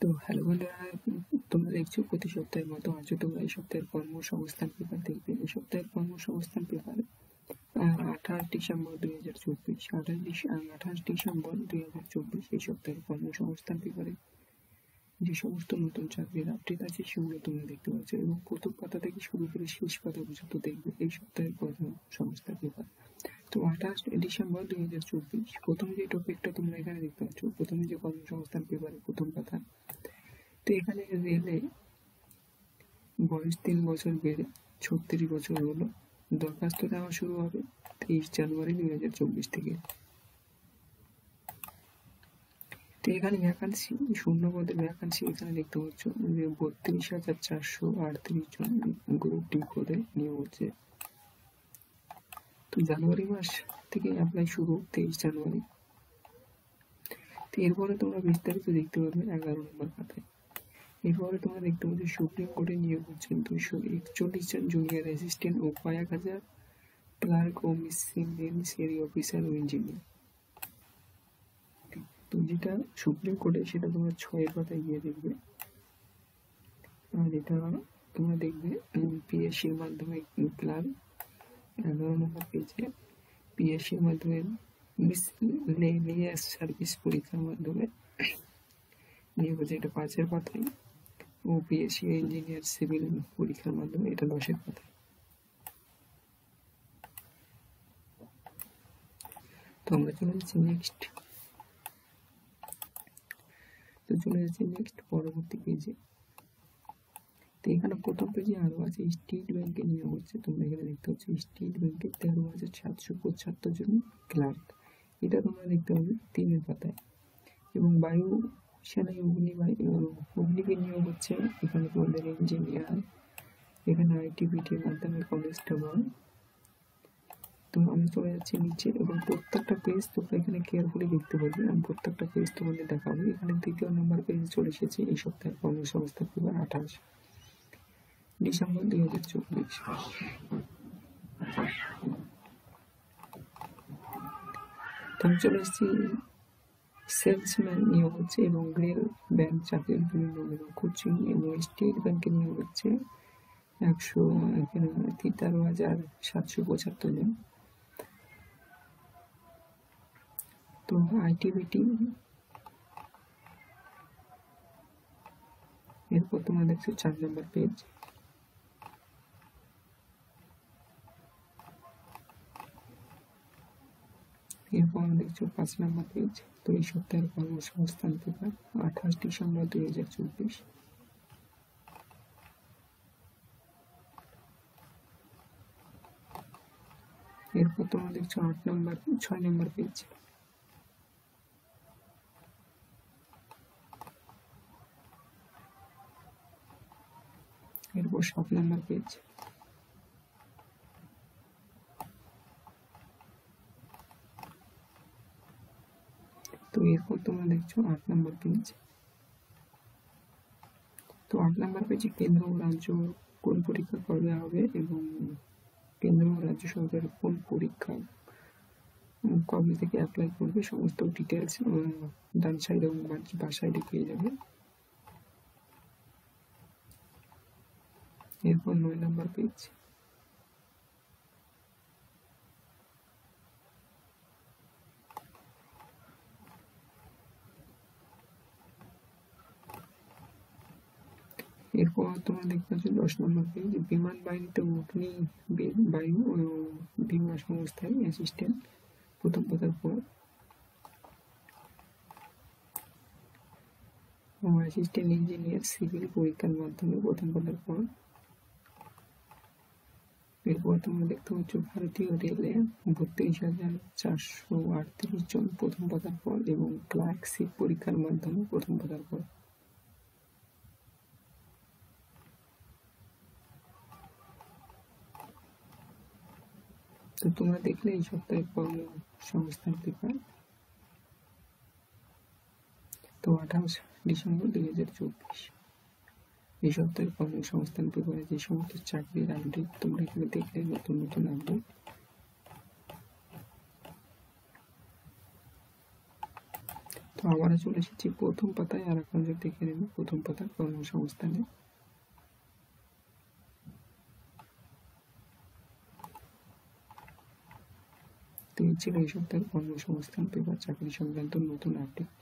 তো হ্যালো বন্ধুরা, তোমরা দেখছো প্রতি সপ্তাহের মতো আজও তোমরা এই সপ্তাহের কর্মসংস্থান পেপার দেখবে। এই সপ্তাহের কর্মসংস্থান পেপার 28 ডিসেম্বর 2024, 28 ডিসেম্বর 2024 এই সপ্তাহের কর্মসংস্থান পেপারে যে সমস্ত নতুন চাকরির আপডেট আছে সেগুলো তোমরা দেখতে পাচ্ছ এবং প্রথম পাতা থেকে শুরু করে শেষ পাতা পর্যন্ত দেখবে এই সপ্তাহের কর্মসংস্থান পেপার। তো 28 ডিসেম্বর 2024 প্রথম যে টপিকটা তোমরা এখানে দেখতে পাচ্ছ, প্রথমে যে কর্মসংস্থান পেপারের প্রথম পাতা, তো এখানে রেলে বয়স 3 বছর বেড়ে 36 বছর হলো। দরখাস্ত দেওয়া শুরু হবে 23 জানুয়ারি 2024 থেকে। তো এখানে ভ্যাকান্সি, শূন্য পদের ভ্যাকান্সি এখানে দেখতে পাচ্ছ যে 32,438 জন গ্রুপ ডি পদে নিয়োগ হচ্ছে। তো জানুয়ারি মাস থেকে অ্যাপ্লাই শুরু 23 জানুয়ারি। তো এরপরে তোমরা বিস্তারিত দেখতে পারবে 11 নম্বর খাতায়। এরপরে তোমরা দেখতে পাচ্ছ সুপ্রিম কোর্টে নিয়োগ হচ্ছেন 241 জন জুনিয়র অ্যাসিস্ট্যান্ট ও কয়েক হাজার ক্লার্ক ও মিসেরি অফিসার ও ইঞ্জিনিয়ার। তো যেটা সুপ্রিম কোর্টে সেটা তোমরা 6 পাতায় গিয়ে দেখবে। আর এটা তোমরা দেখবে পিএসসির মাধ্যমে ক্লার্ক 11 নম্বর পেজে, পিএসসির মাধ্যমে মিসলেনিয়াস সার্ভিস পরীক্ষার মাধ্যমে নিয়োগ হচ্ছে, এটা 5 পাতায়। ও পিএসসি ইঞ্জিনিয়ার সিভিল পরীক্ষার মাধ্যমে এটা 10 পাতায়। তো আমরা চলে যাচ্ছি নেক্সট। তো চলে যাচ্ছি নেক্সট পরবর্তী পেজে। তো এখানে প্রথম পেজে আরো আছে স্টেট ব্যাংকে নিয়োগ হচ্ছে। তোমরা এখানে দেখতে পাচ্ছ স্টেট ব্যাংকে 13,775 জন ক্লার্ক, এটা তোমরা দেখতে পাবে 3 পাতায়। এবং বায়ু সেনায় অগ্নিবীর নিয়োগ হচ্ছে, এখানে তোমাদের ইঞ্জিনিয়ার, এখানে আইটিবিটির মাধ্যমে কনস্টেবল। তো আমি চলে যাচ্ছি নিচে এবং প্রত্যেকটা পেজ তোমরা এখানে কেয়ারফুলি দেখতে পাবে। আমি প্রত্যেকটা পেজ তোমাদের দেখাবো। এখানে 2য় নম্বর পেজ চলে এসেছে এই সপ্তাহের কর্মসংস্থান পেপার 28 ডিসেম্বর 2024। তো আমি চলে এসেছি সেলসম্যান নিয়োগ হচ্ছে এবং রেল ব্যাংক চাকরির বিভিন্ন কোচিং এবং স্টেট ব্যাংকে নিয়োগ হচ্ছে 13,775 জন। তো আইটিবিটি, এরপর তোমরা দেখছো 4 নম্বর পেজ। এরপর দেখছো 5 নম্বর পেজ। তো এই সপ্তাহের কর্মসংস্থান পেপার 28 ডিসেম্বর 2024। এরপর তোমরা দেখছো 6 নম্বর পেজ। এরপর 7 নম্বর পেজ। তো এরপর তোমরা দেখছো 8 নম্বর পেজ। তো 8 নম্বর পেজে কেন্দ্র ও রাজ্য কোন পরীক্ষা কবে হবে এবং কেন্দ্র ও রাজ্য সরকারের কোন পরীক্ষা কবে থেকে অ্যাপ্লাই করবে সমস্ত ডিটেলস ডান সাইড এবং বাঁ সাইডে পেয়ে যাবে। এরপর 9 নম্বর পেজ। এরপর তোমরা দেখতে পাচ্ছ 10 নম্বর পেজ, বিমান বাহিনীতে অগ্নি বায়ু ও বীমা সংস্থায় অ্যাসিস্ট্যান্ট প্রথম পাতার পর, ও অ্যাসিস্ট্যান্ট ইঞ্জিনিয়ার সিভিল পরীক্ষার মাধ্যমে প্রথম পাতার পর। এরপর তোমরা দেখতে পাচ্ছ ভারতীয় রেলে 32,438 জন প্রথম পাতার পর এবং ক্লার্কশিপ পরীক্ষার মাধ্যমে প্রথম পাতার পর। তো তোমরা দেখলে এই সপ্তাহের কর্মসংস্থান পেপার। তো 28 ডিসেম্বর 2024 এই সপ্তাহের কর্মসংস্থান পেপারে যে সমস্ত চাকরির আপডেট তোমরা এখানে দেখলে, নতুন নতুন আপডেট। তো আবারও চলে এসেছি প্রথম পাতায়, আর এক নজর দেখে নেব প্রথম পাতার কর্মসংস্থানে। তো এই ছিল এই সপ্তাহের কর্মসংস্থান পেপার চাকরি সংক্রান্ত নতুন আপডেট।